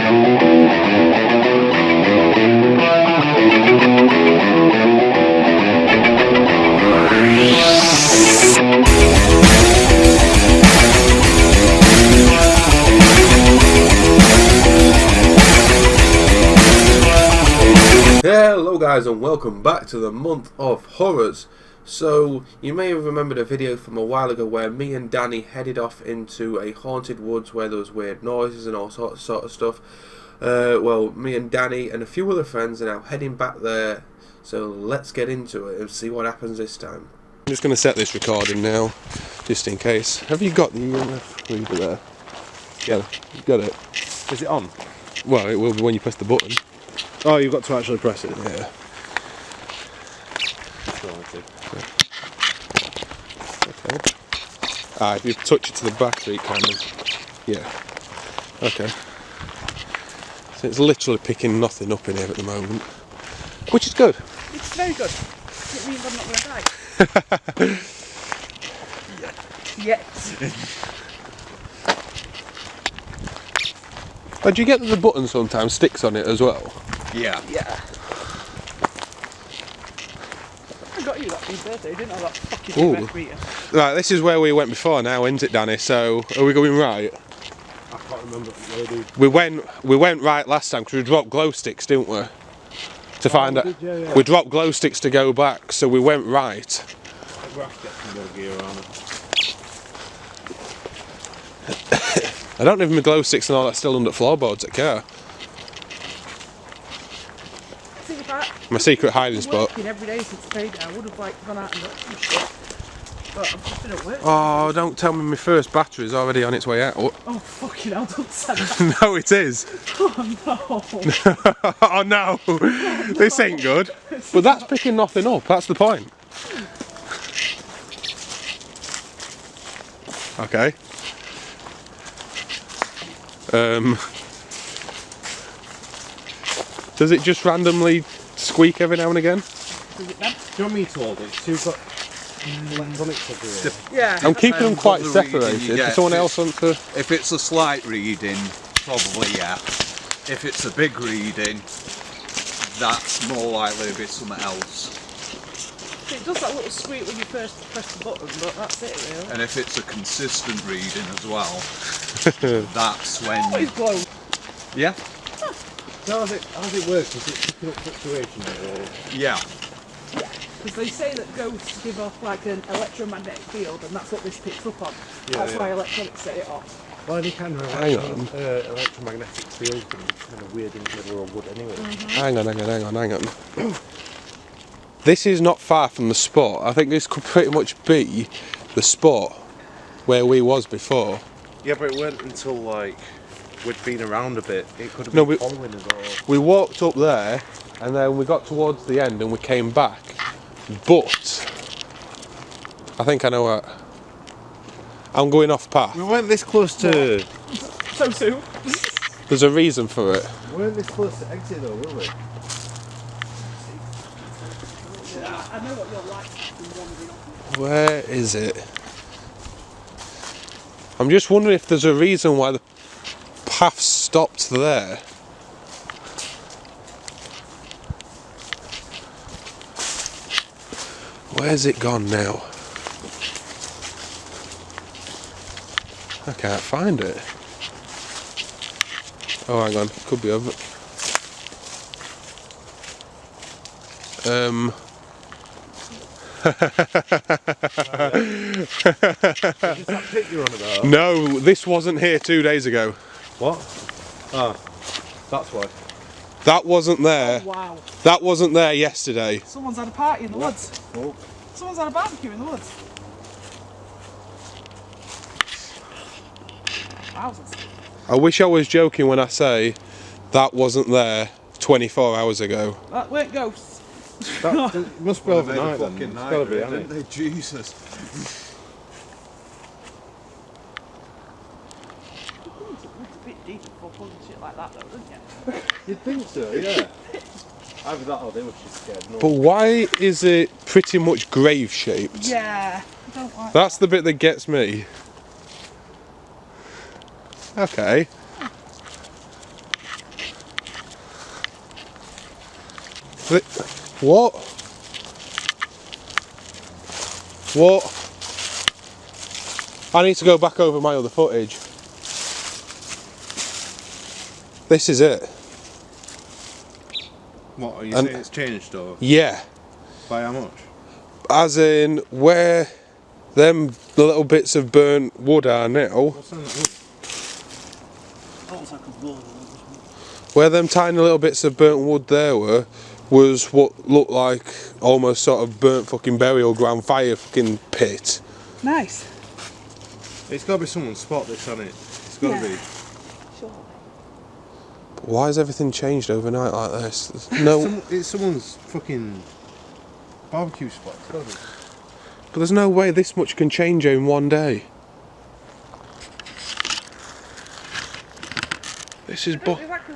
Hello guys, and welcome back to the month of horrors. So you may have remembered a video from a while ago where me and Danny headed off into a haunted woods where there was weird noises and all sorts of stuff. Well, me and Danny and a few other friends are now heading back there, so let's get into it and see what happens this time. I'm just going to set this recording now, just in case. Have you got the EMF reader there? Yeah, you got it. Is it on? Well, it will be when you press the button. Oh, you've got to actually press it. Yeah. Okay. Ah, if you touch it to the battery, it kind of. Yeah. Okay. So it's literally picking nothing up in here at the moment, which is good. It's very good. It means I'm not going to die. Yet. Oh, do you get that the button sometimes sticks on it as well? Yeah. Yeah. I got you that for your birthday, didn't I? That fucking EMF reader. Right, this is where we went before now, isn't it, Danny? So, are we going right? I can't remember where We went right last time because we dropped glow sticks, didn't we? To find out. Yeah. We dropped glow sticks to go back, so we went right. We'll have to get some more gear on it. I don't know if my glow sticks and all that's still under floorboards at car. My secret hiding spot. Every day since payday, I would have gone out and got some shit. But I've just been at work. Oh, don't tell me my first battery's already on its way out. Oh fucking hell, don't say that. No, it is. Oh no. Oh no. This ain't good. But that's picking nothing up, that's the point. Okay. Does it just randomly squeak every now and again? Does it then? Do you want me to hold it? So you've got electronics everywhere. Yeah. I'm keeping them quite the separated. reading you Does get, someone else want to? If it's a slight reading, probably yeah. If it's a big reading, that's more likely to be something else. It does that little squeak when you first press the button, but that's it really. And if it's a consistent reading as well, that's when. Oh, it's blown. Yeah. So how's it work? Is it picking up fluctuations or? Yeah. Yeah, because they say that ghosts give off like an electromagnetic field, and that's what this picks up on. That's why electronics set it off. Well, any kind of electromagnetic field can be kind of weird in the middle of wood anyway. Hang on. This is not far from the spot. I think this could pretty much be the spot where we was before. Yeah, but it weren't until like we'd been around a bit. It could have been following us all. We walked up there and then we got towards the end and we came back. But I think I know what. I'm going off path. We weren't this close to. So soon. There's a reason for it. We weren't this close to exit though, were we? I know what you're like. Wandering off. Where is it? I'm just wondering if there's a reason why the path stopped there. Where's it gone now? I can't find it. Oh, hang on, it could be over. Is that pit you're on about? No, this wasn't here 2 days ago. What? Ah, that's why. That wasn't there. Oh, wow. That wasn't there yesterday. Someone's had a party in the woods. Oh. Someone's had a barbecue in the woods. Thousands. I wish I was joking when I say that wasn't there 24 hours ago. That weren't ghosts. That must be overnight then. Fucking It's gotta be, didn't hasn't it? they? Jesus. It's a bit deep for pulling shit like that though, don't you? You'd think so, yeah. Either that or they were just scared. No. But why is it pretty much grave shaped? Yeah, I don't like That's the bit that gets me. What? What? I need to go back over my other footage. This is it. What, are you saying it's changed or? Yeah. By how much? As in where them little bits of burnt wood are now. What's on that wood? Where them tiny little bits of burnt wood there were, was what looked like almost sort of burnt fucking burial ground fire fucking pit. Nice. It's got to be someone's spot this, hasn't it? It's got to be. Sure. Why has everything changed overnight like this? There's no, It's someone's fucking barbecue spot. It's got to be. but there's no way this much can change in one day. This is It's like a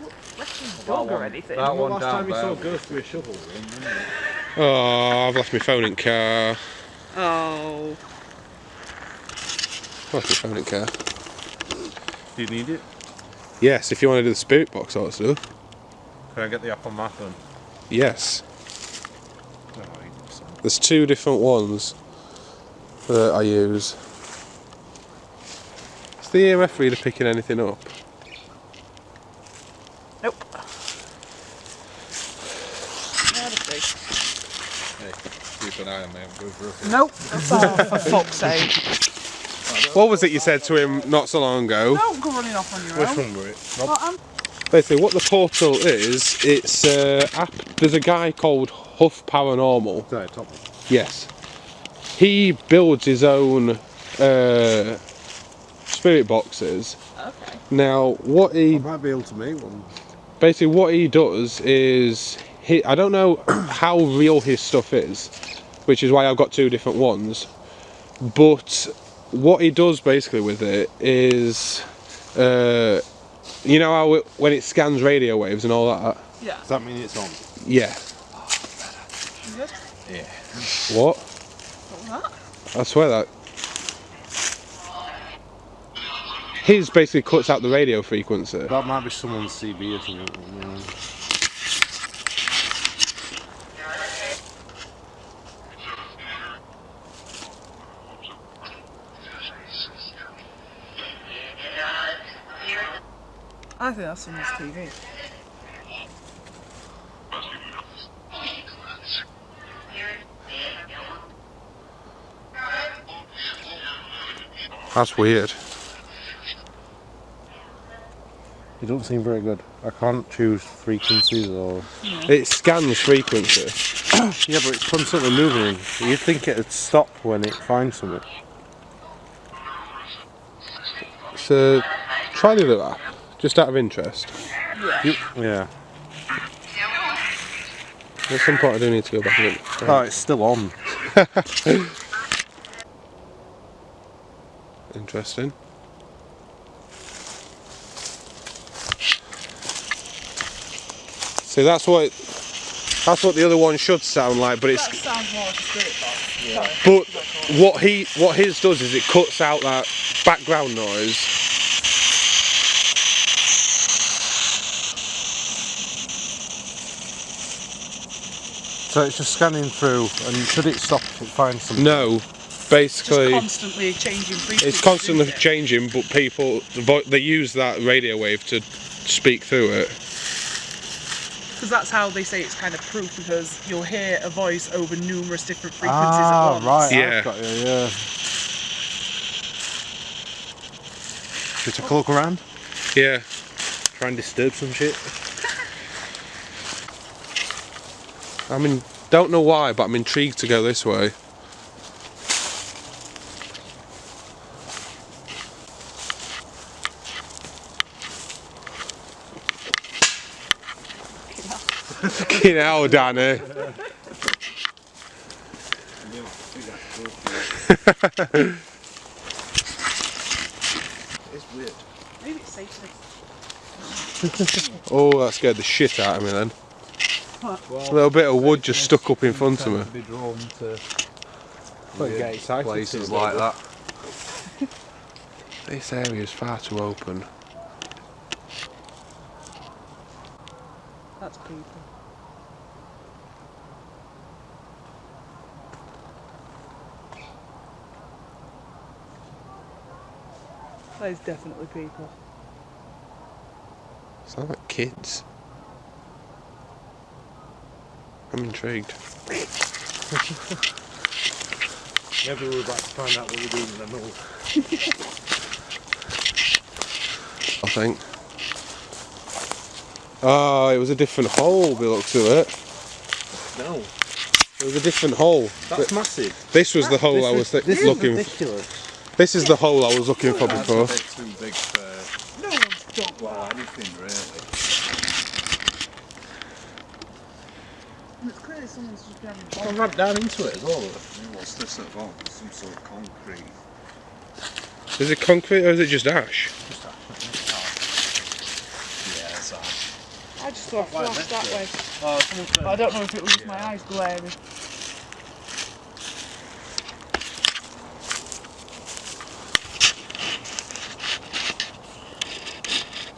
dog or anything. That one Last down time you there. saw a ghost with a shovel, wasn't it? Oh, I've left my phone in car. Oh. I've left my phone in car. Do you need it? Yes, if you want to do the spirit box sort of stuff. Can I get the app on my phone? Yes. Oh, There's two different ones that I use. Is the EMF reader picking anything up? Nope. Yeah, let's see. Hey, keep an eye on me, I'm good for a Nope. Oh, for fuck's sake. What was it you said to him not so long ago? Don't go running off on your Which own. one were it? Well, Basically, what the portal is, it's app. There's a guy called Huff Paranormal. Sorry, top one. Yes. He builds his own spirit boxes. okay. Now, what he I might be able to make one. basically what he does is I don't know how real his stuff is, which is why I've got two different ones. But what he does basically with it is, you know how when it scans radio waves and all that. Yeah. Does that mean it's on? Yeah. Good. Yeah. What? What was that? I swear that. His basically cuts out the radio frequency. That might be someone's CB or something. Yeah. I think that's someone's TV. That's weird. It doesn't seem very good. I can't choose frequencies or... It scans frequency. Yeah, but it's constantly moving. You'd think it'd stop when it finds something. So, try the other app, just out of interest. Yeah. At some point I do need to go back and look. Oh, it's still on. Interesting. See, that's what the other one should sound like, but That it's sounds more like a spirit box. Yeah. but what his does is it cuts out that background noise. So it's just scanning through, and should it stop if it finds something? No, basically Just constantly changing frequencies. it's constantly isn't it? changing, but people they use that radio wave to speak through it. Because that's how they say it's kind of proof, because you'll hear a voice over numerous different frequencies at once. Right, Yeah. I've got you, yeah. Should we take a look around? Yeah. Try and disturb some shit? I mean, don't know why, but I'm intrigued to go this way. Fucking hell, Danny. It's weird. Maybe it's safe. Oh, that scared the shit out of me then. Well, A little bit of wood just stuck up in front of me. Be drawn to Weird excited places to like that. This area is far too open. That's creepy. That is definitely people. Sound like kids. I'm intrigued. Maybe we're about to find out what we're doing in the middle. I think. Oh, it was a different hole by the looks of it. No. It was a different hole. That's massive. This was the hole I was looking for. Ridiculous. This is the hole I was looking for That's before. a bit too big for No one's done well, that. anything really. And it's clearly someone's just been having I'll rub down into it as well. What's this at the bottom? Some sort of concrete. Is it concrete or is it just ash? Yeah, it's ash. I just saw a flash that way. Oh, I don't know if it was just my eyes glaring.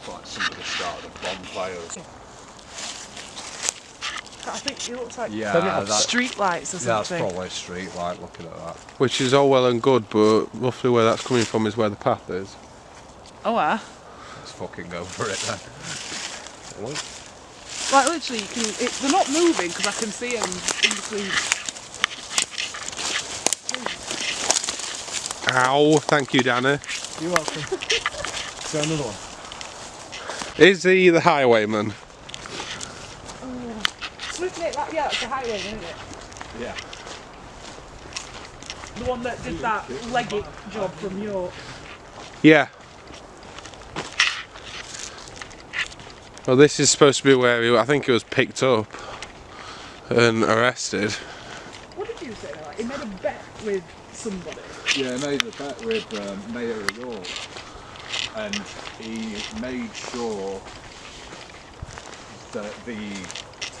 Like somebody started a bonfire or something. I think it looks like Yeah, street lights or that's something. probably a street light looking at that. Which is all well and good, but roughly where that's coming from is where the path is. Oh, Let's fucking go for it then. like literally, you can. They're not moving because I can see them in between. Ow, thank you, Danny. You're welcome. Go another one. Is he the highwayman? That, yeah, it's a highway, isn't it? Yeah. The one that did that leggy job from York. Yeah. Well, this is supposed to be where I think he was picked up and arrested. What did you say? Like, he made a bet with somebody. Yeah, he made a bet with Mayor of York, and he made sure that the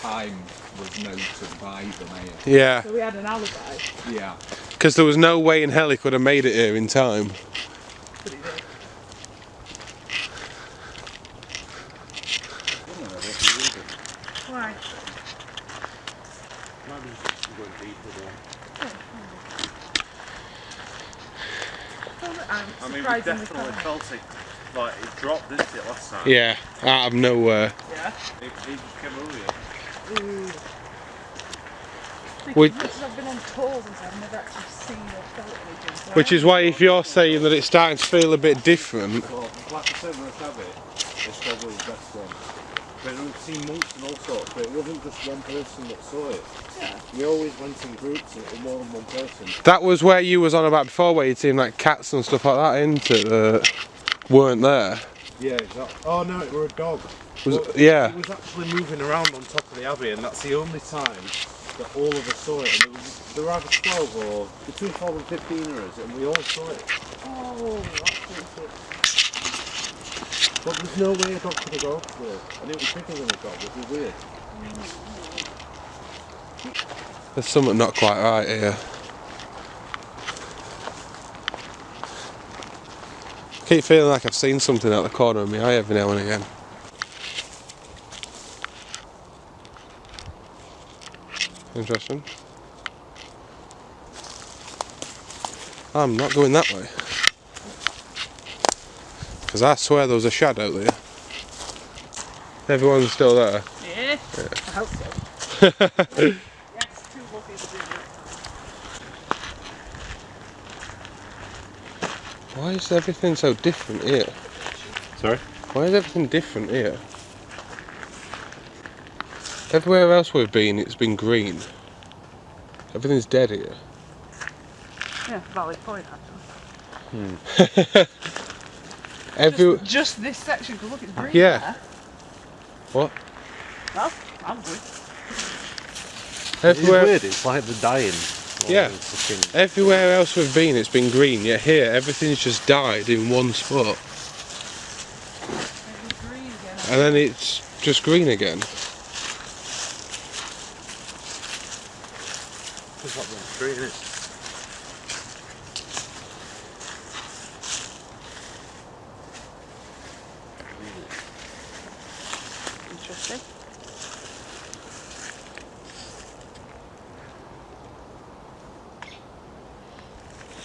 time was noted by the mayor. Yeah, So we had an alibi, Yeah. because there was no way in hell he could have made it here in time. but he did. Why? I mean, we definitely felt it. Like, it dropped, didn't it, last time? Yeah, out of nowhere. Yeah. It just came over here. Ooh. Which- As much as I've been on tours and stuff, I've never actually seen or felt anything. So Which is why if you're saying that it's starting to feel a bit different, Well, like I said when I have it, it's probably the best one. But we've seen monks and all sorts, but it wasn't just one person that saw it. Yeah. We always went in groups and it was more than one person. that was where you was on about before, where you'd seen like cats and stuff like that, into that weren't there. Yeah, exactly. Oh no, it were a dog. Yeah. It was actually moving around on top of the abbey, and that's the only time that all of us saw it. And there were either 12 or between 12 and 15 of us, and we all saw it. Oh, that's good. But there's no way a dog could have gone up there. And it was bigger than a dog, which was weird. There's something not quite right here. I keep feeling like I've seen something out the corner of my eye every now and again. Interesting. I'm not going that way. Because I swear there was a shadow there. Everyone's still there. Yeah. I hope so. Yes, 2 buckets of dinner. Why is everything so different here? Sorry? Why is everything different here? Everywhere else we've been, it's been green. Everything's dead here. Yeah, valid point actually. Just this section, because look, it's green Yeah. there. What? Well, I'm good. Everywhere, It's weird, it's like the dying. Yeah. Everywhere else we've been, it's been green. Yet here, everything's just died in one spot, It was green again. and then it's just green again. It's like the tree, isn't it? Interesting.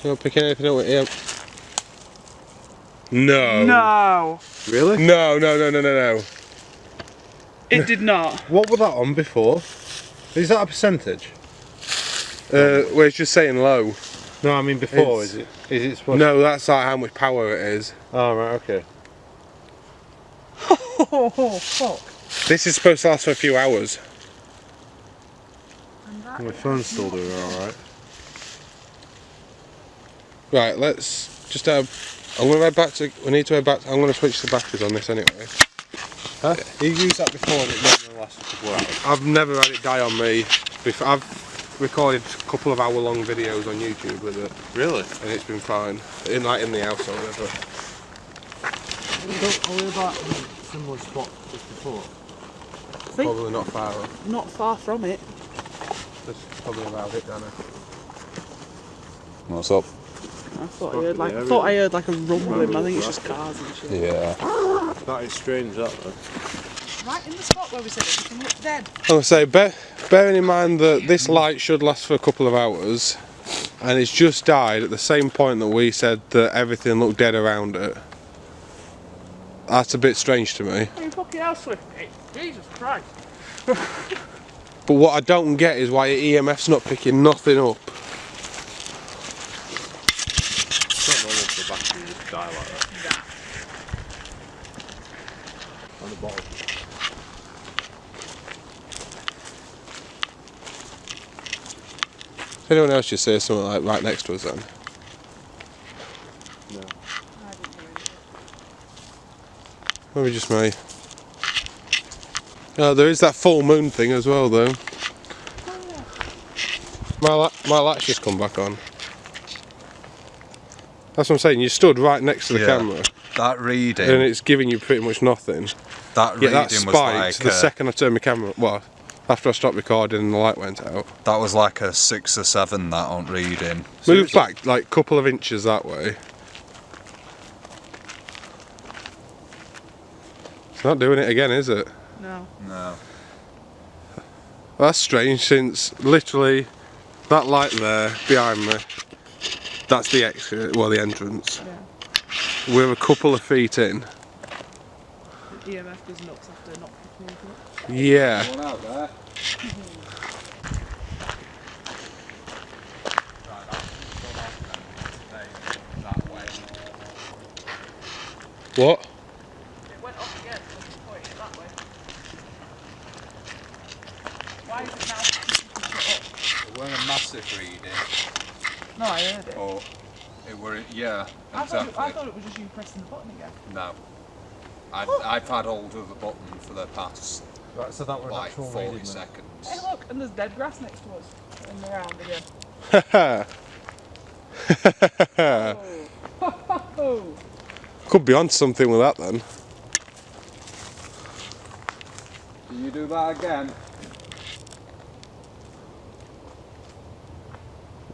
You're not picking anything up with him. No. No. Really? No. It did not. What was that on before? Is that a percentage? We're just saying low. No, I mean before. It's- Is it supposed? No, that's like how much power it is. Oh right, okay. Oh, fuck. This is supposed to last for a few hours. And that My phone's still doing alright. Right, let's just I'm gonna head back to. We need to head back. I'm gonna switch the batteries on this anyway. Huh? You used that before and it normally lasts a couple of hours. I've never had it die on me. I've recorded a couple of hour-long videos on YouTube with it, Really? and it's been fine. In the house or whatever. Are we about a similar spot as before? think Probably not far off. not far from it. That's probably about it, Danny. What's up? I thought I heard like a rumbling. I think it's just cars and shit. Yeah. That is strange, that though. Right in the spot where we said it can look dead. I'm gonna say, bearing in mind that this light should last for a couple of hours, and it's just died at the same point that we said that everything looked dead around it. That's a bit strange to me. Are you fucking house with me? Jesus Christ. But what I don't get is why your EMF's not picking nothing up. I don't know if the battery would die like that. On the bottom. If anyone else just say something like right next to us then. No. Maybe just me. Oh, there is that full moon thing as well though. My light's just come back on. That's what I'm saying, you stood right next to the camera That reading. and it's giving you pretty much nothing. That Yeah, reading that was spiked like the second I turned my camera, well, after I stopped recording and the light went out. that was like a 6 or 7 that on reading. Move back like a couple of inches that way. It's not doing it again, is it? No. No. That's strange since literally that light there behind me, that's the exit, well the entrance. Yeah. We're a couple of feet in. The EMF goes nuts after not picking anything up. Yeah. One out there. What? It went off again, so we can point it that way. Why is it now shut It weren't a massive reading. up? No, I heard it. Or it were, yeah, I exactly. thought it was just you pressing the button again. No. I've had hold of the button for the past Right, so that were an like actual 40 reading then. seconds. Hey look, and there's dead grass next to us. In the round again. Oh. Could be onto something with that then. Can you do that again?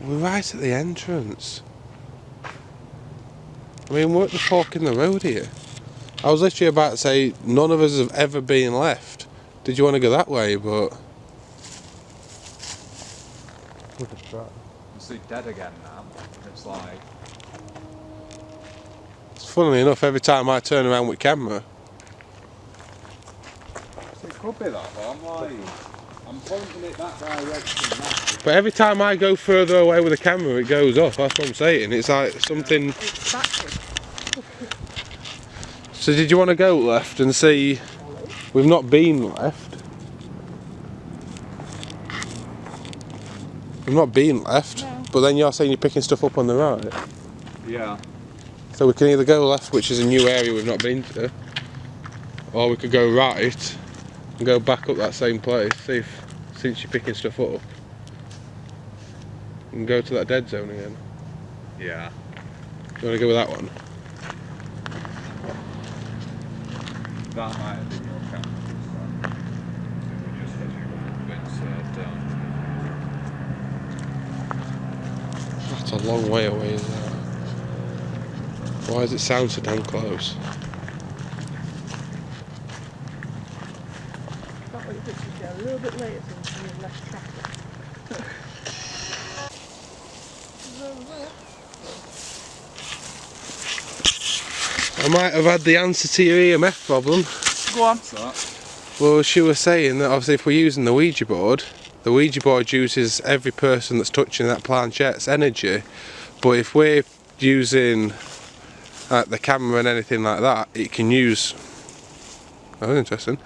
We're right at the entrance. I mean, we're at the fork in the road here. I was literally about to say none of us have ever been left. Did you want to go that way? But Look at that. You see dead again now. It's like, funnily enough, every time I turn around with camera, it could be that, but I'm pointing it that direction now. but every time I go further away with the camera, it goes off. That's what I'm saying. It's like something. It's backwards. So did you want to go left and see? We've not been left. We've not been left. No. But then you're saying you're picking stuff up on the right. Yeah. So we can either go left, which is a new area we've not been to, or we could go right and go back up that same place. See if, since you're picking stuff up, and go to that dead zone again. Yeah. You want to go with that one? That might have been your camera. We just had you a bit down. That's a long way away, isn't it? Why does it sound so damn close? That way the pictures get a little bit later so we have less traffic. I might have had the answer to your EMF problem. Go on. What's that? Well, she was saying that obviously if we're using the Ouija board uses every person that's touching that planchette's energy, but if we're using the camera and anything like that, it can use... Oh, interesting.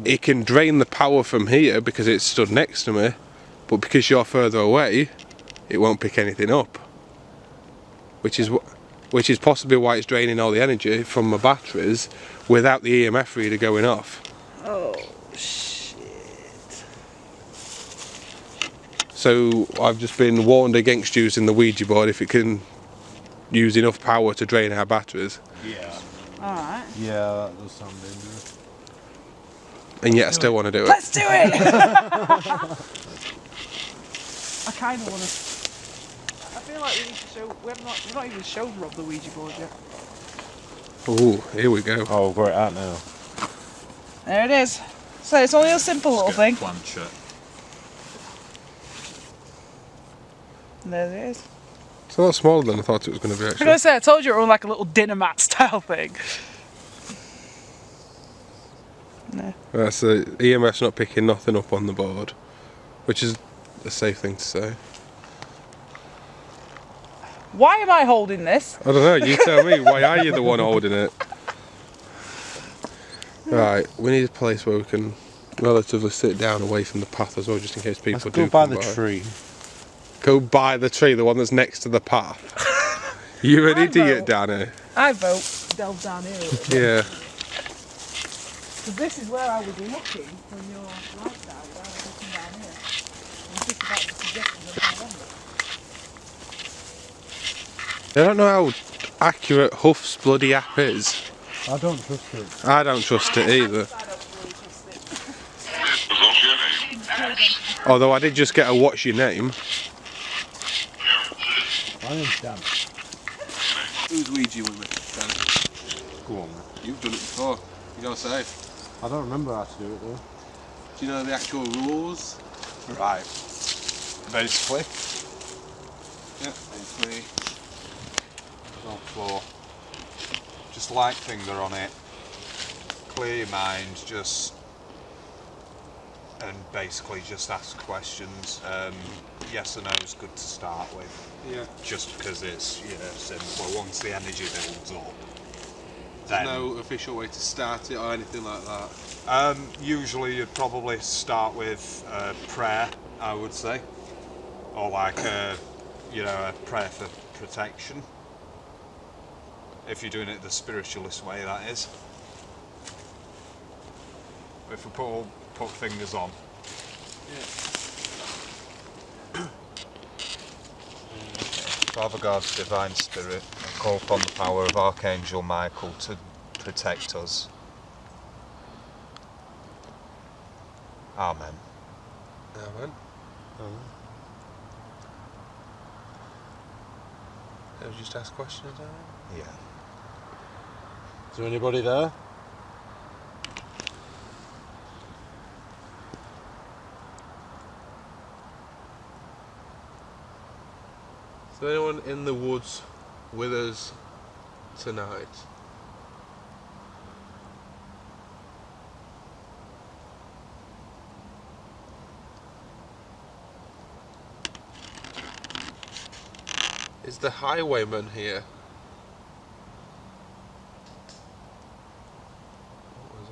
It can drain the power from here because it's stood next to me, but because you're further away, it won't pick anything up. Which is possibly why it's draining all the energy from my batteries without the EMF reader going off. Oh, shit. So I've just been warned against using the Ouija board if it can use enough power to drain our batteries. Yeah. Alright. Yeah, that does sound dangerous. And yet I still want to do it. Let's do it! I kind of want to... I feel like we need to show... We've not even shown Rob the Ouija board yet. Ooh, here we go. Oh, we've got it out now. There it is. So it's only a simple little thing. Planchet. And there it is. It's a lot smaller than I thought it was going to be I was actually. going to say, I told you it was like a little dinner mat style thing. No. Right, so EMF's not picking nothing up on the board, which is a safe thing to say. Why am I holding this? I don't know, you tell me, why are you the one holding it? Right, we need a place where we can relatively sit down away from the path as well, just in case people Let's do go by come the tree. Go by the tree, the one that's next to the path. You're an I idiot, vote. Danny. I vote delve down here a little bit. Yeah. Because this is where I was looking when your light died, I was looking down here. And just about the suggestion of my number. I don't know how accurate Huff's bloody app is. I don't trust it. I don't trust it either. I don't really trust it. Although I did just get a what's your name. I am Dan. Who's Ouija with me, Danny? Go on, man. You've done it before. You gotta say. I don't remember how to do it though. Do you know the actual rules? Right. Basically, Yeah, basically. on the floor. Just light finger on it. Clear your mind, and basically just ask questions. Yes or no is good to start with. Yeah. Just because it's simple. Once the energy builds up, There's no official way to start it or anything like that. usually you'd probably start with prayer, I would say, or like a prayer for protection. If you're doing it the spiritualist way, that is. If we put fingers on. Father God, Divine Spirit, I call upon the power of Archangel Michael to protect us. Amen. Amen. Have you just asked questions, Danny? Yeah. Is there anybody there? Is there anyone in the woods with us tonight? Is the highwayman here? What was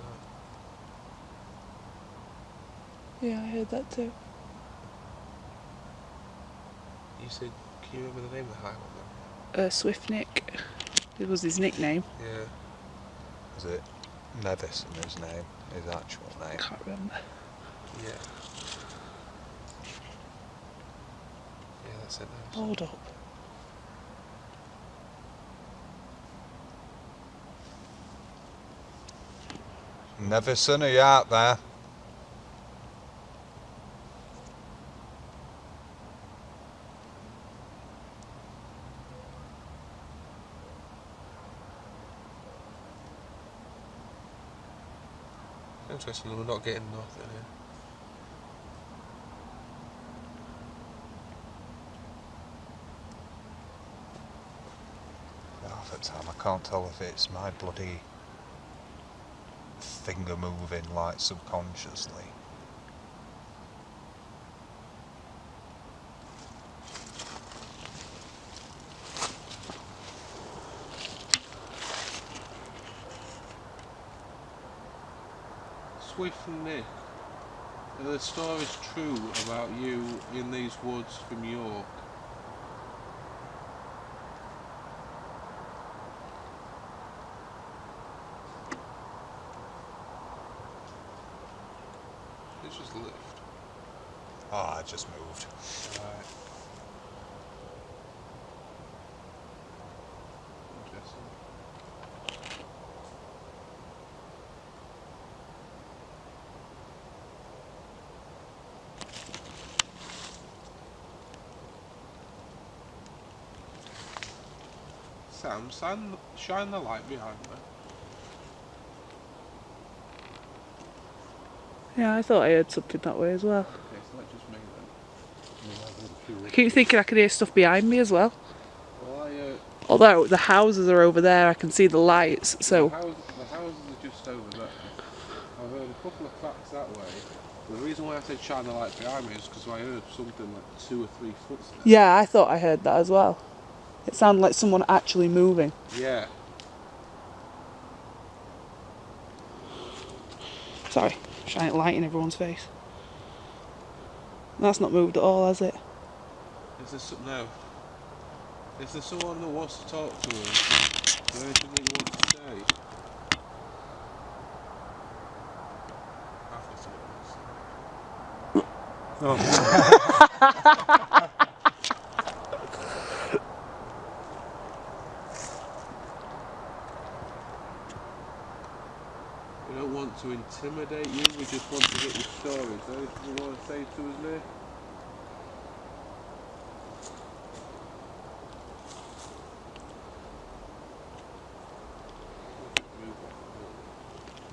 that? Yeah, I heard that too. You said, can you remember the name of the highwayman? Swiftnick. It was his nickname. Yeah. Is it Nevison, his name? His actual name? Can't remember. Yeah. Yeah, that's it now. Hold up. Nevison, are you out there? Interesting, we're not getting nothing here. Half the time I can't tell if it's my bloody finger moving like subconsciously. Swift and Nick, are the stories true about you in these woods from York? It's just lift. Oh, I just moved. Right. Interesting. Sam, shine the light behind me. Yeah, I thought I heard something that way as well. Okay, so that's just me then. I keep thinking I can hear stuff behind me as well. Well, Although the houses are over there, I can see the lights, so... the houses are just over there. I've heard a couple of cracks that way. The reason why I said shine the light behind me is because I heard something like 2 or 3 footsteps. Yeah, I thought I heard that as well. It sounded like someone actually moving. Yeah. Sorry, shining light in everyone's face. That's not moved at all, has it? No. Is there someone that wants to talk to us? Is there anything that you want to say? I've got something to say. We don't want to intimidate you, we just want to get your story. Is there anything you want to say to us, Nick?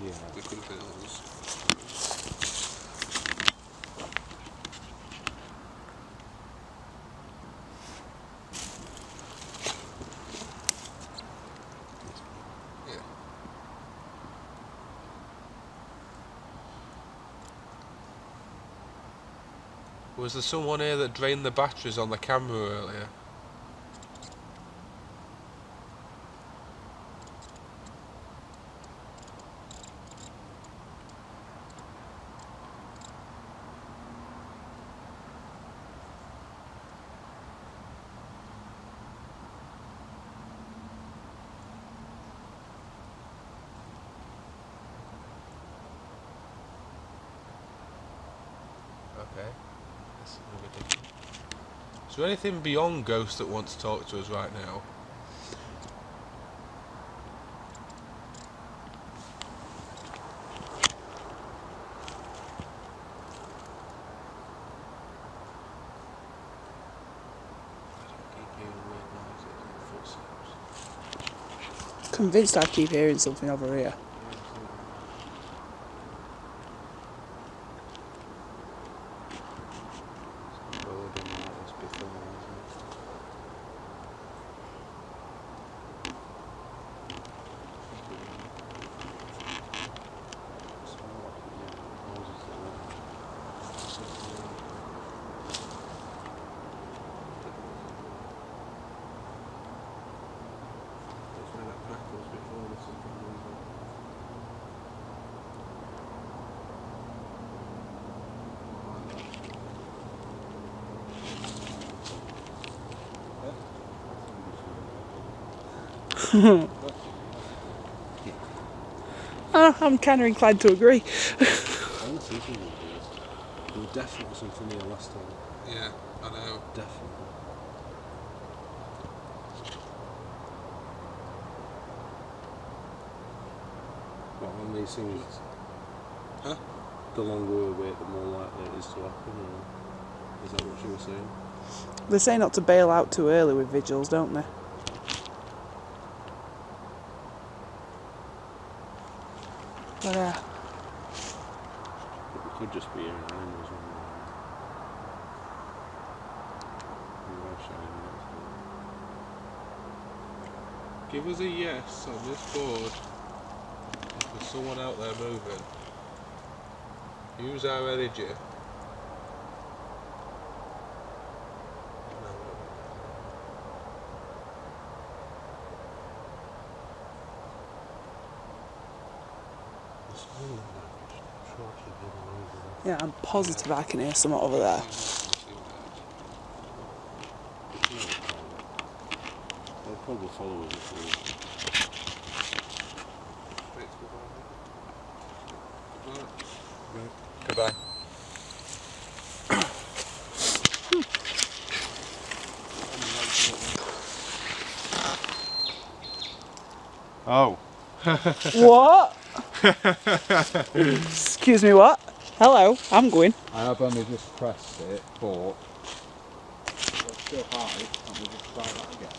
Yeah. We could have been others. Yeah. Was there someone here that drained the batteries on the camera earlier? Okay. That's really different. Is there anything beyond ghosts that want to talk to us right now? I keep hearing weird noises and footsteps. Convinced I keep hearing something over here. I'm kind of inclined to agree. I don't think there was definitely something here last time. Yeah, I know. Definitely. What, when these things... Huh? The longer we wait, the more likely it is to happen, or is that what you were saying? They say not to bail out too early with vigils, don't they? But It could just be here and animals when we are shining lights. Give us a yes on this board. There's someone out there moving. Use our energy. Yeah, I'm positive I can hear something over there. They'll probably follow us. Goodbye. Oh. What? Excuse me, what? Hello, I'm going. I have only just pressed it, but it's still high. Let me just try that again.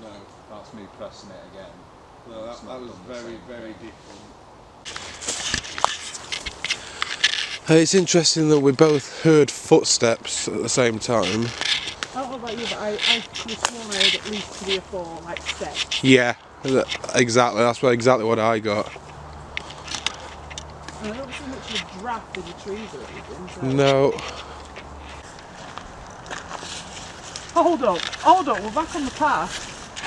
No, that's me pressing it again. No, that was very different. It's interesting that we both heard footsteps at the same time. I don't know about you, but I could have sworn I heard at least 3 or 4, like, steps. Yeah, exactly. That's exactly what I got. And I don't see much of a draft in the trees or anything, so... No. Hold up, we're back on the path.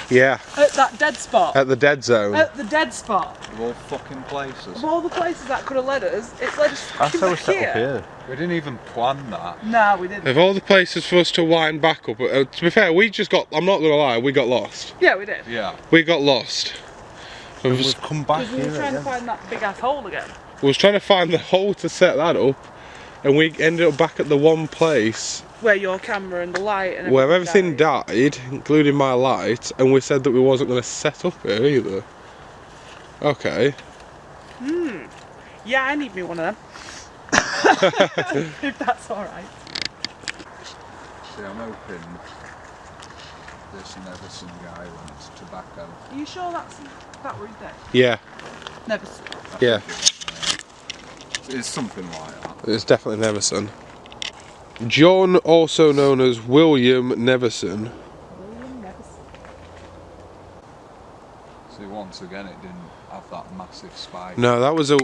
Yeah. At that dead spot. At the dead zone. At the dead spot. Of all fucking places. Of all the places that could have led us, it's led us That's how we back set here. up here. We didn't even plan that. Nah, we didn't. Of all the places for us to wind back up, to be fair, we just got, I'm not going to lie, we got lost. Yeah, we did. Yeah. We got lost. We We've come back Because we here were trying to again. find that big ass hole again. was trying to find the hole to set that up, and we ended up back at the one place Where your camera and the light and where everything died, including my light, and we said that we wasn't going to set up here either. Okay. Yeah, I need me one of them. If that's alright. See, I'm hoping this Nevison guy wants tobacco. Are you sure that's that route there? Yeah. Never. Yeah. It's something like that. It's definitely Nevison. John, also known as William Nevison. William Nevison. See, once again, it didn't have that massive spike. No, that was a.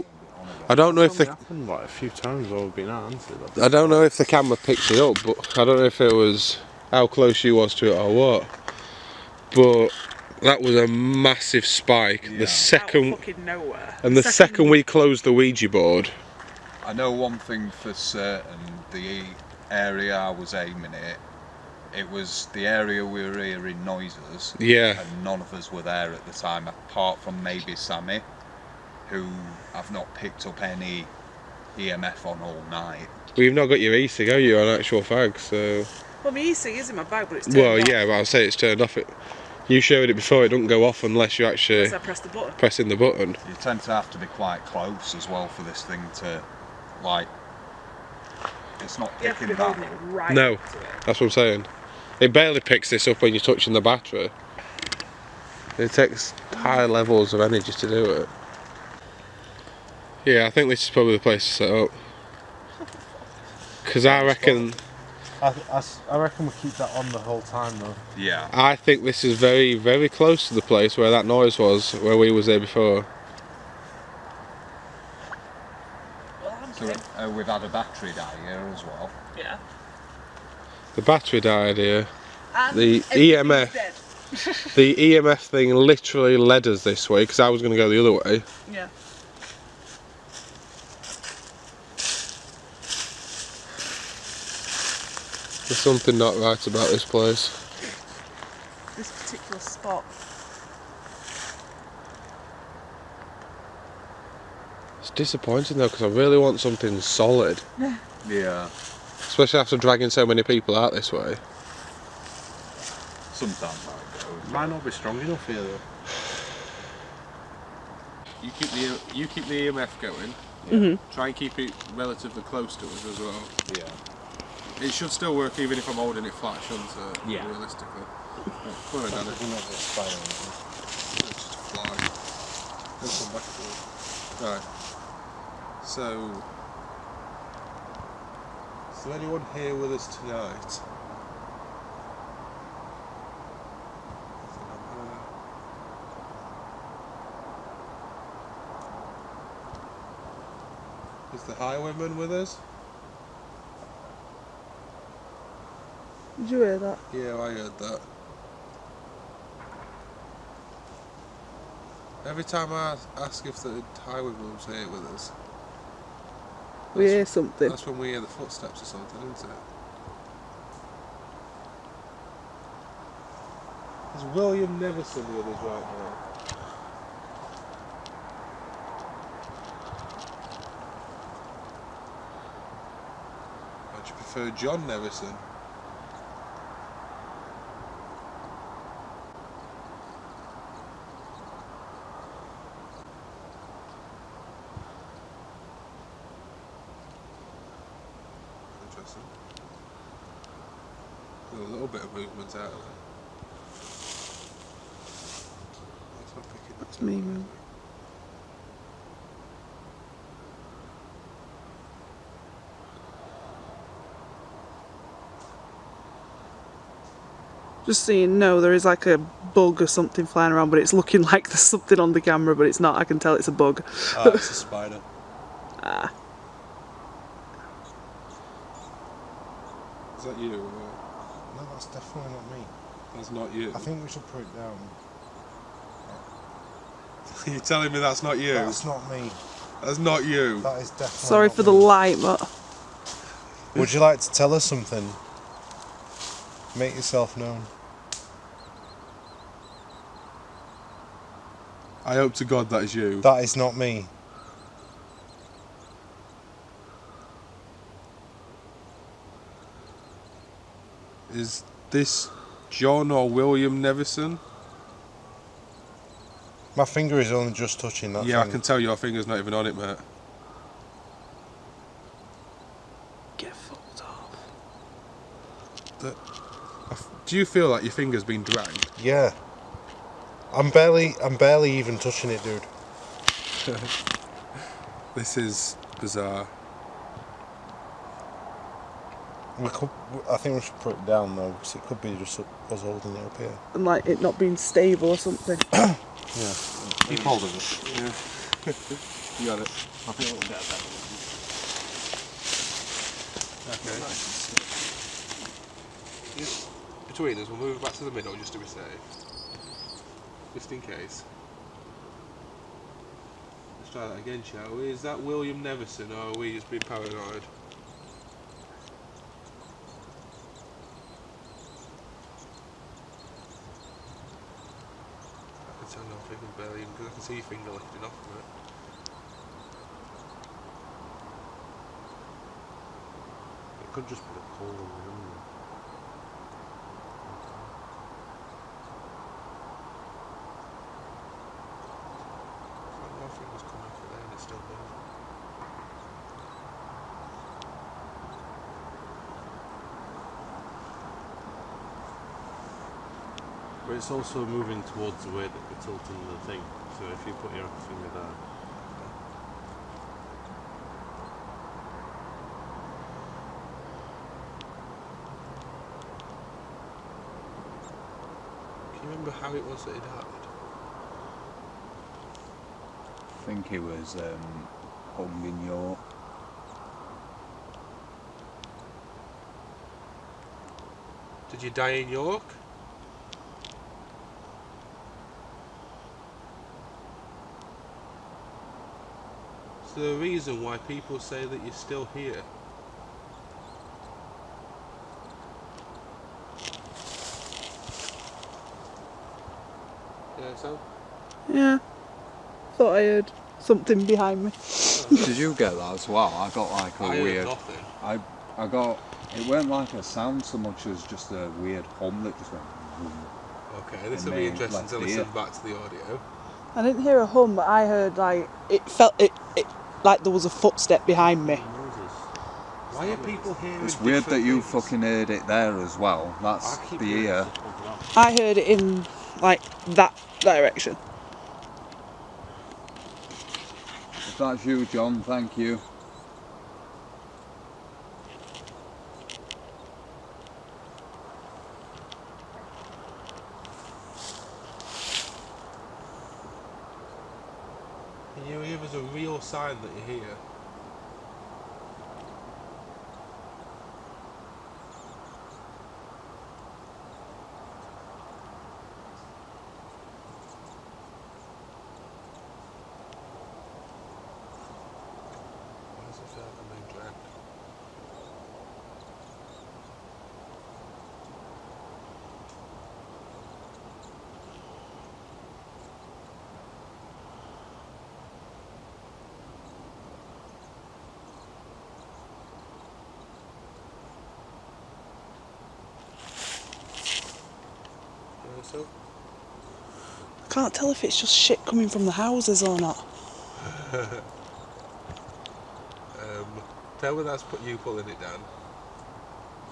I don't know if It's only the. happened like a few times while we've been out, hasn't it? I don't know if the camera picked it up, but I don't know if it was how close she was to it or what. But that was a massive spike. Yeah. The second, Out of fucking nowhere. and the second we closed the Ouija board. I know one thing for certain, the area I was aiming at, it was the area we were hearing noises, Yeah. and none of us were there at the time, apart from maybe Sammy, who I've not picked up any EMF on all night. Well, you've not got your e-cig, have you, on actual fag, so... Well, my e-cig is in my bag, but it's turned Well, off. yeah, but I'll say it's turned off. You showed it before, it doesn't go off unless you actually Unless I press the button. pressing the button. You tend to have to be quite close as well for this thing to, like, it's not You have to be picking holding that. it right No. up to it. That's what I'm saying. It barely picks this up when you're touching the battery. It takes high levels of energy to do it. Yeah, I think this is probably the place to set up. Because I reckon... I reckon we keep that on the whole time though. Yeah. I think this is very, very close to the place where that noise was, where we was there before. Well, I'm So kidding. we've had a battery die here as well. Yeah. The battery died here. And The everything's EMF. dead. The EMF thing literally led us this way, because I was going to go the other way. Yeah. There's something not right about this place. This particular spot. It's disappointing though, because I really want something solid. Yeah. Especially after dragging so many people out this way. Sometimes I go. Might not be strong enough here though. You keep the EMF going. Mm-hmm. Try and keep it relatively close to us as well. Yeah. It should still work even if I'm holding it flat, shouldn't it? Yeah. Realistically. Come on, Danny. It's just a fly. Let's come back to it. Right. So... Is there anyone here with us tonight? Is the highwayman with us? Did you hear that? Yeah, I heard that. Every time I ask if the highwayman's here with us, We hear something. that's when we hear the footsteps or something, isn't it? Is William Nevison with us right now? Or do you prefer John Nevison? Interesting. Got a little bit of movement out of it. That's not picking that It's me, up. man. Just seeing, no, there is like a bug or something flying around, but it's looking like there's something on the camera, but it's not. I can tell it's a bug. Ah, it's a spider. Ah. Is that you? No, that's definitely not me. That's not you. I think we should put it down. You're telling me that's not you? That's not me. That's not you. That is definitely Sorry not for the me. light, but Would you like to tell us something? Make yourself known. I hope to God that is you. That is not me. Is this John or William Nevison? My finger is only just touching that Yeah, I thing. can tell your finger's not even on it, mate. get fucked off. Do you feel like your finger's been dragged? Yeah. I'm barely even touching it, dude. This is bizarre. I think we should put it down though, because it could be just us holding it up here. And like it not being stable or something. Yeah. Keep hold of it. Yeah. You got it. I think we'll get that. Okay. Between us, we'll move it back to the middle just to be safe. Just in case. Let's try that again, shall we? Is that William Nevison or are we just being paranoid? I can tell your finger's barely even because I can see your finger lifting off from it. It could just be the cold in the room. My finger's coming for there and it's still moving. But it's also moving towards the way that we're tilting the thing. So if you put your finger there. Can you remember how it was that he died? I think he was hung in York. Did you die in York? Is there a reason why people say that you're still here? Yeah, so? Yeah. Thought I heard something behind me. Did you get that as well? I got like a I heard weird. nothing. I got. It weren't like a sound so much as just a weird hum that just went. Boom. Okay, this And will be then interesting left to ear. listen back to the audio. I didn't hear a hum, but I heard like it felt it like there was a footstep behind me. Why are people hearing It's weird that you things? fucking heard it there as well. That's I keep the hearing ear. stuff pumping out. I heard it in like that direction. If that's you, John, thank you. Can you give us a real sign that you're here? out the main drag. So? I can't tell if it's just shit coming from the houses or not. Tell me that's you pulling it down.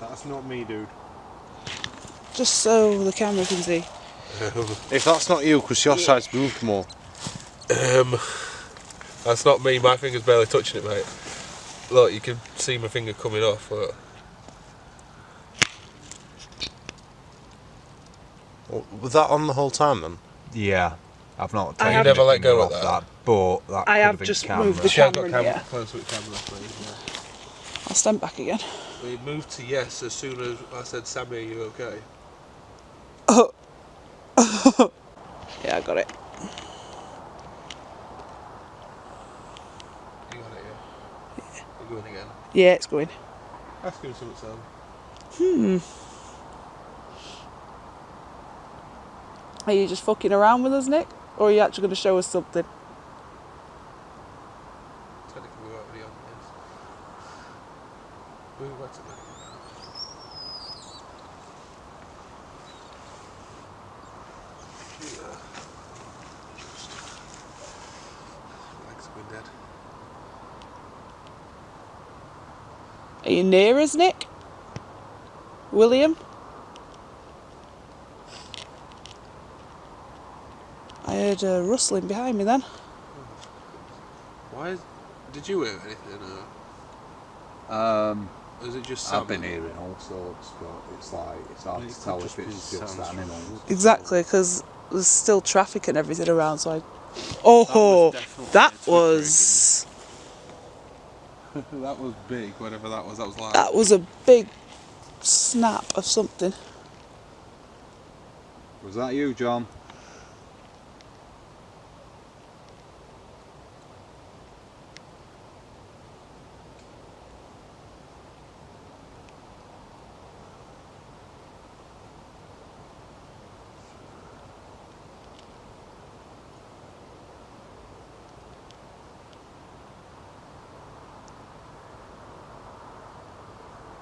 That's not me, dude. Just so the camera can see. If that's not you, because your side's moved more. That's not me, my finger's barely touching it, mate. Look, you can see my finger coming off, but... Was that on the whole time then? Yeah, I've not I taken have- You never let anything go off of that? but that I could have been just camera. moved the She has camera, got yeah. close with camera, please. Yeah. I'll stand back again. We moved to yes as soon as I said, Sammy, are you okay? Oh. Yeah, I got it. You got it, yeah? You're going again. Yeah, it's going. Ask him something, Sam. Are you just fucking around with us, Nick? Or are you actually going to show us something? Technically, we're already on this. Move back to me. Yeah. Legs have been dead. Are you near us, Nick? William? I heard a rustling behind me then. Why is... Did you hear anything? Or is it just Sam? I've been hearing all sorts, but it's like it's hard It to could tell just if be it's just sounds from animals. Exactly, because there's still traffic and everything around, so I... Oh, that was... That was big, whatever that was like. That was a big snap of something. Was that you, John?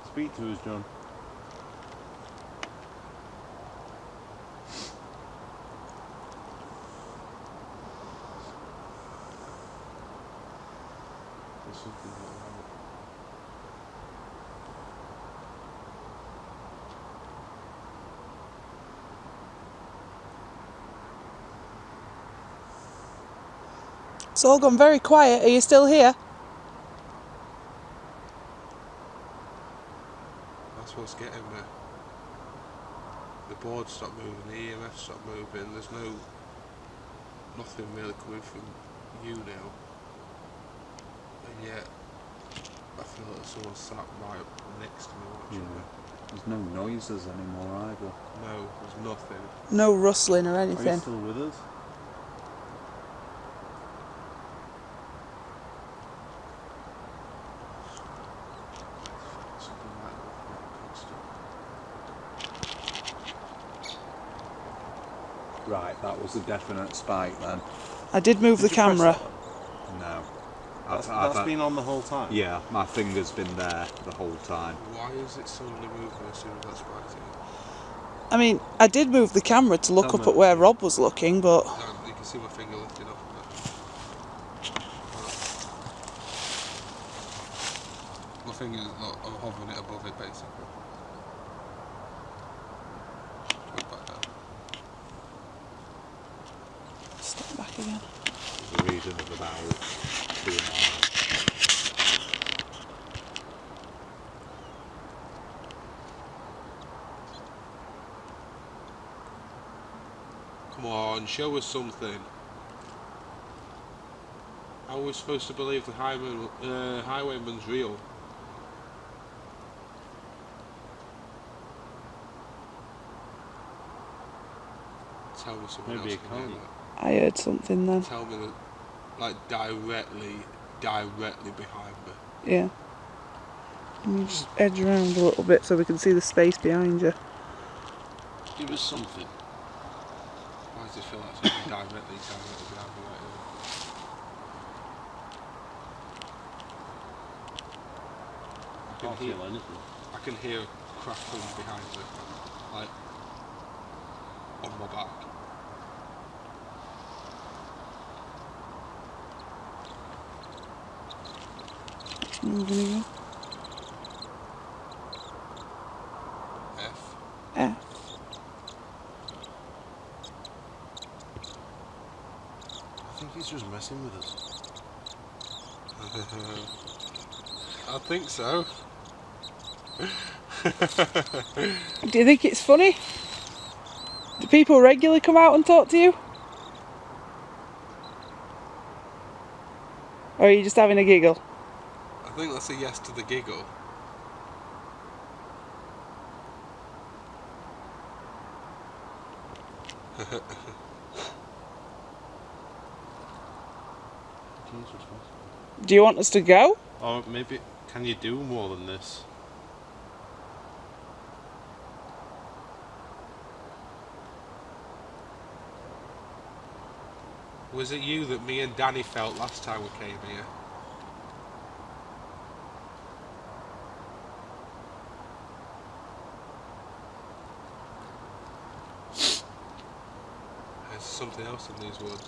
Speak to us, John. There's something like that. It's all gone very quiet. Are you still here? That's what's getting me. The board stopped moving, the EMF stopped moving, there's nothing really coming from you now. And yet, I feel like someone sat right next to me watching me. There's no noises anymore either. No, there's nothing. No rustling or Are you anything. still with us? Something like that, constant. Right, that was a definite spike then. I did move the Did you press camera. that? No. That's been on the whole time? Yeah, my finger's been there the whole time. Why is it suddenly moving as soon as that spikes it? I mean, I did move the camera to look up at where Rob was looking, but... You can see my finger lifting off of it. My finger's not, I'm hovering it above it basically. Put it back down. Step back again. There's a reason of about 2.5. Come on, show us something. How are we supposed to believe the highwayman's real? Tell me something Maybe else it can hear can't. I heard something then. that. Tell me that, like directly behind me. Yeah. And you just edge around a little bit so we can see the space behind you. Give us something. Why does it feel like something directly behind me right now? I can't feel anything. I can hear crackling behind me, like on my back. Moving again. F. F. I think he's just messing with us. I think so. Do you think it's funny? Do people regularly come out and talk to you? Or are you just having a giggle? I think that's a yes to the giggle. Jesus Christ. Do you want us to go? Or maybe, can you do more than this? Was it you that me and Danny felt last time we came here? There's something else in these woods.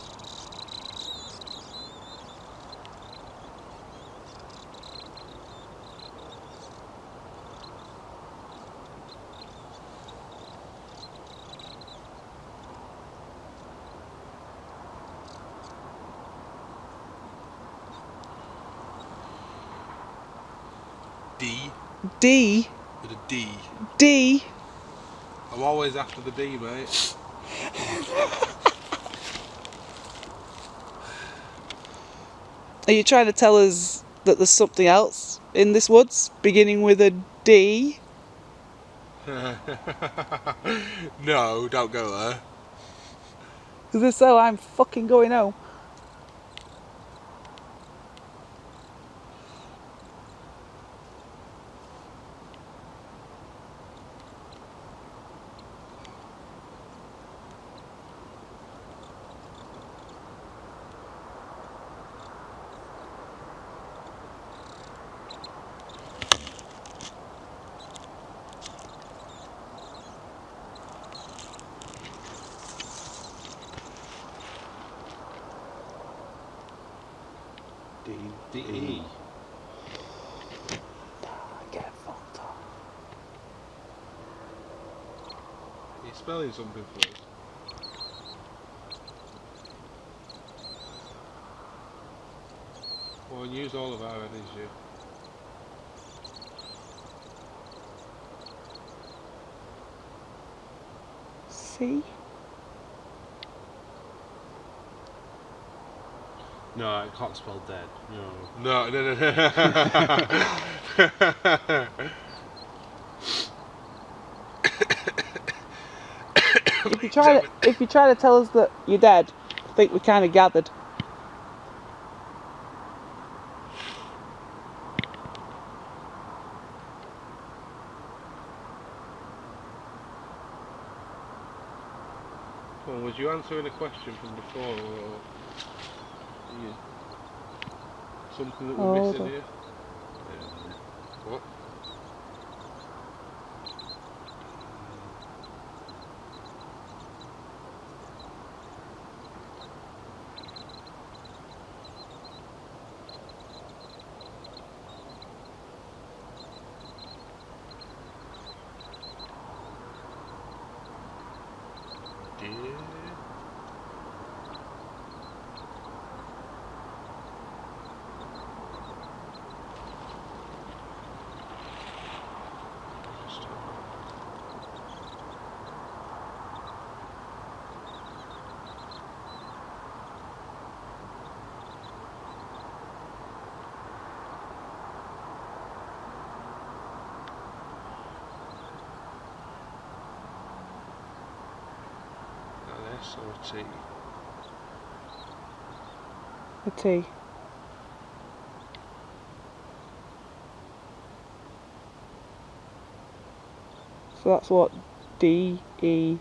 D. D. With a D. D. I'm always after the D, mate. Are you trying to tell us that there's something else in this woods beginning with a D? No, don't go there. Because if so, I'm fucking going home. D-E. Get fucked up. Are you spelling something for us? Well, use all of our energy. C? No, I can't spell dead. No. No, no, no, no. If you try to tell us that you're dead, I think we kind of gathered. Well, was you answering a question from before, or something that we're missing here? What? S or T? A T. So that's what? D-E-A-T.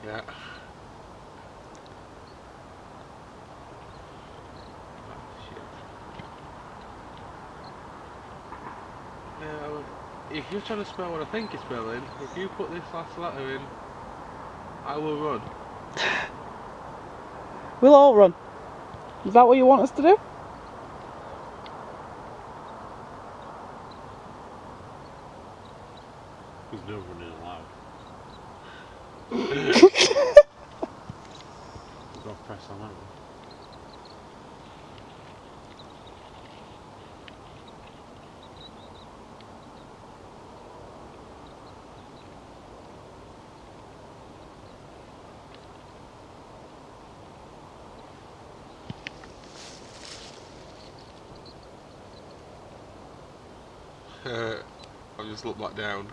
Yeah. If you're trying to spell what I think you're spelling, if you put this last letter in, I will run. We'll all run. Is that what you want us to do? There's no running allowed. We've got to press on that one. I'll just look back down.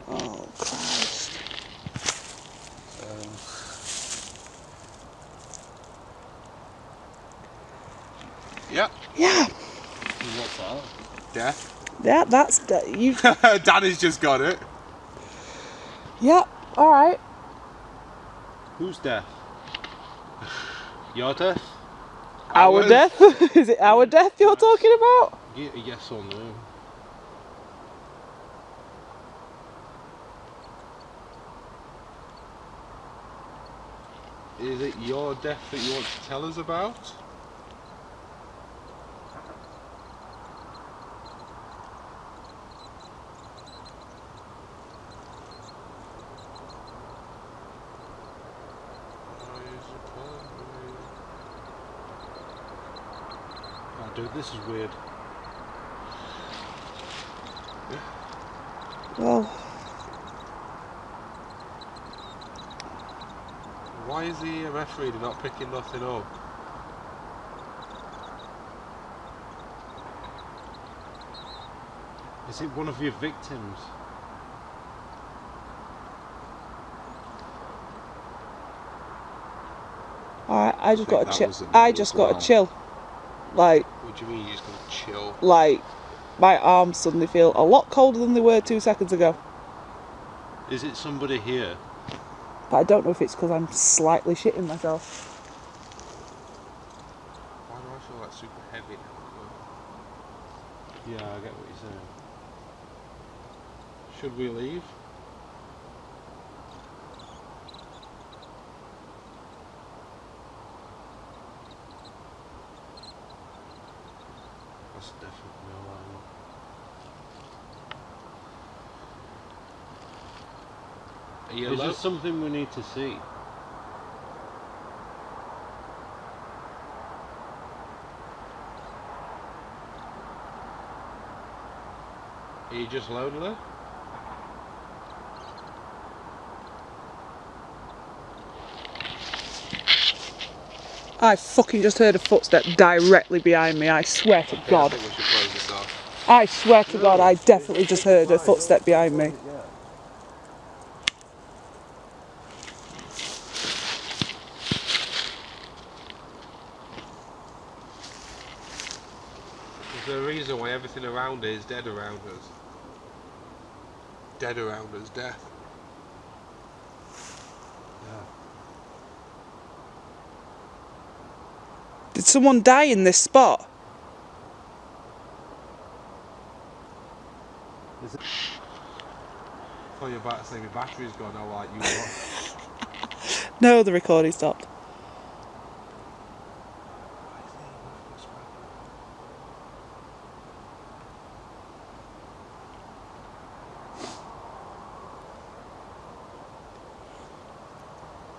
Oh, Christ. Yeah. Yeah. What's that? Death. Yeah, that's... you. Danny's just got it. Yeah, alright. Who's deaf? Your deaf? Our Ours. death? Is it our death you're talking about? Yes or no? Is it your death that you want to tell us about? Oh, dude, this is weird. Well, Why is the EMF reader not picking nothing up? Is it one of your victims? alright, I just got that a chill. was a no I just as got well. a chill. Like, What do you mean you're just going to chill? like, my arms suddenly feel a lot colder than they were 2 seconds ago. Is it somebody here? But I don't know if it's because I'm slightly shitting myself. Why do I feel like super heavy now? Yeah, I get what you're saying. Should we leave? That's definitely alright. Are you Is alone? there something we need to see? Are you just lonely? I fucking just heard a footstep directly behind me, I swear to I God. think we should close this off. I swear to God, I definitely just heard a footstep behind me. Is there a reason why everything around is dead around us? Dead around us, death. Did someone die in this spot? I thought you were about to say my battery's gone, I like you what? No, the recording stopped.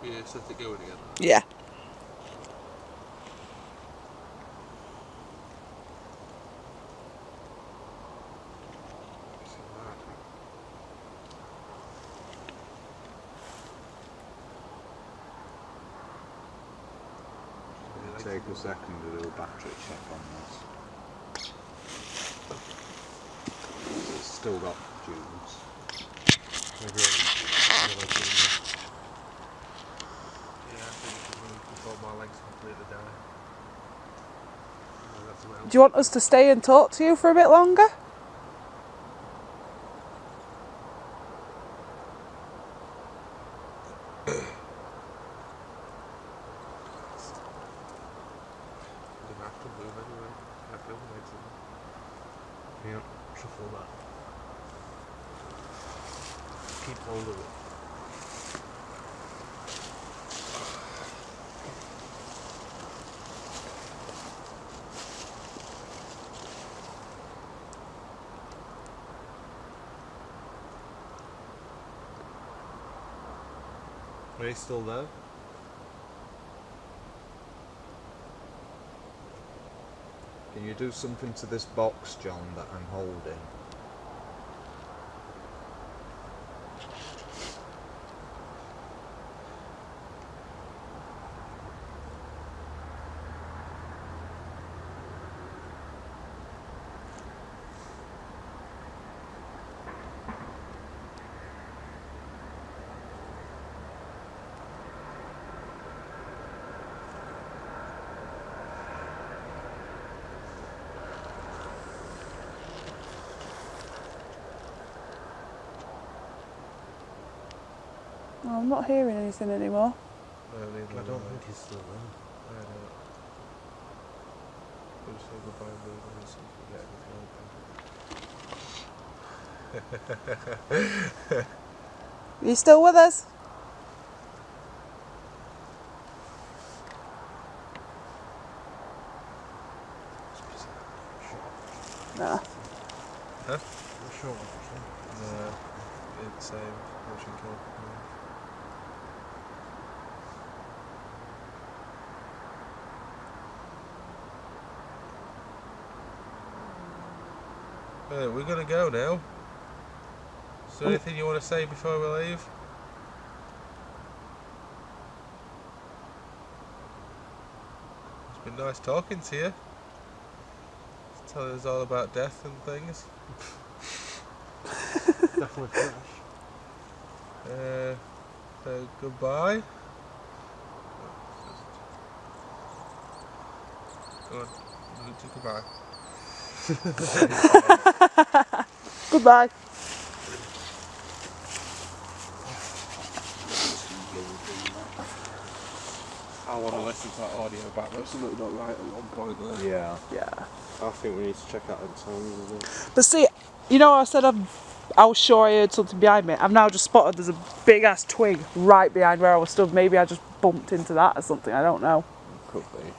Yeah, just let it go again. Yeah. Take a second to do a battery check on this. It's still got fumes. Yeah, I think we should move before my legs completely die. Do you want us to stay and talk to you for a bit longer? Don't move anyway. Can't feel the legs in them. Can't truffle that. Keep hold of it. Are you still there? Can you do something to this box, John, that I'm holding? Oh, I'm not hearing anything anymore. I don't think he's still there. I don't. We'll say goodbye and move on and see if we get anything open. Are you still with us? Nah. Huh? Sure. No, it's motion kill. We're gonna go now. Is there anything you want to say before we leave? It's been nice talking to you. Telling us all about death and things. Definitely fresh. So goodbye. Go on, goodbye. Goodbye. I want to listen to that audio back. There's something not right at one point there. Yeah. Yeah. I think we need to check out the sounds as well. But see, you know, I said I was sure I heard something behind me. I've now just spotted there's a big ass twig right behind where I was stood. Maybe I just bumped into that or something. I don't know. Could be.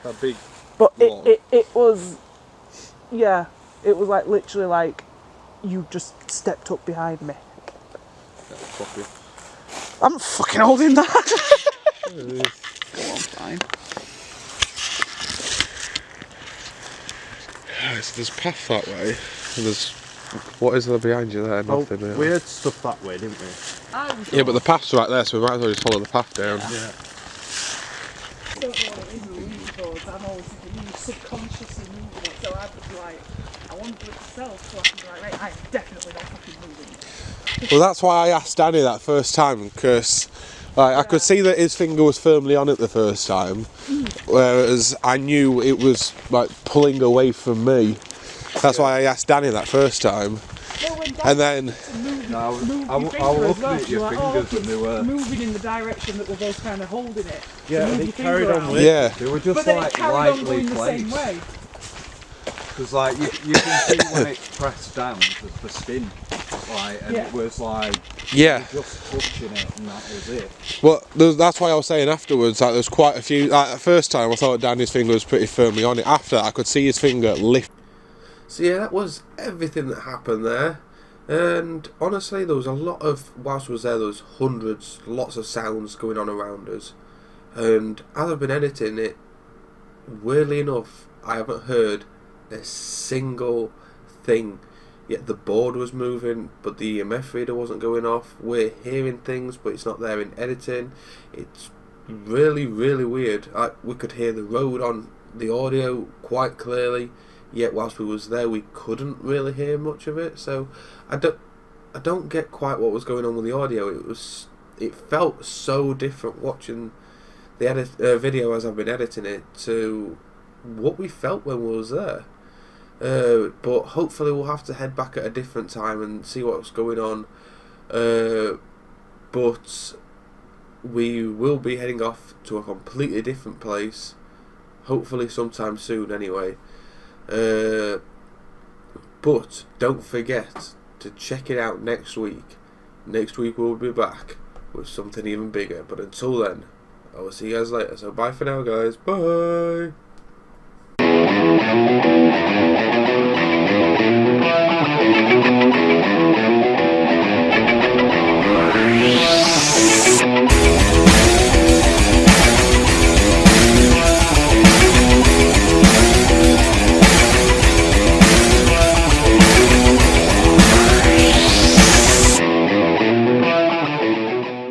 That big. But log. it was, yeah, it was like literally like you just stepped up behind me. Coffee. I'm not fucking holding that. Go on, fine. There's path that way. There's what is there behind you there? Nothing. Really. We had stuff that way, didn't we? Yeah, but the path's right there, so we might as well just follow the path down. Yeah. I don't know what it is with Ouija boards. I'm always thinking you subconsciously moving it, so I'd be like, I want to do it myself, so I can be like, right, I'm definitely not fucking moving it. Well, that's why I asked Danny that first time, because I could see that his finger was firmly on it the first time, whereas I knew it was like pulling away from me. That's why I asked Danny that first time. And then No, I was looking at your fingers and they were moving in the direction that we're both kind of holding it. Yeah, Move and your it carried finger on out. with yeah, they were just But then it like carried on lightly going the same placed. way. Because like you can see when it pressed down the skin, like, and Yeah. it was like yeah. just touching it, and that was it. Well, that's why I was saying afterwards. Like, there's quite a few. Like, the first time, I thought Danny's finger was pretty firmly on it. After that, I could see his finger lift. So yeah, that was everything that happened there. And honestly, there was a lot of, whilst I was there was hundreds, lots of sounds going on around us. And as I've been editing it, weirdly enough, I haven't heard a single thing. Yet the board was moving, but the EMF reader wasn't going off. We're hearing things, but it's not there in editing. It's really, really weird. We could hear the road on the audio quite clearly. Yet whilst we was there, we couldn't really hear much of it. So I don't get quite what was going on with the audio. It felt so different watching the video as I've been editing it to what we felt when we was there. But hopefully we'll have to head back at a different time and see what's going on. But we will be heading off to a completely different place. hopefully sometime soon anyway. But don't forget to check it out next week. Next week we'll be back with something even bigger. But until then, I will see you guys later. So bye for now, guys. Bye.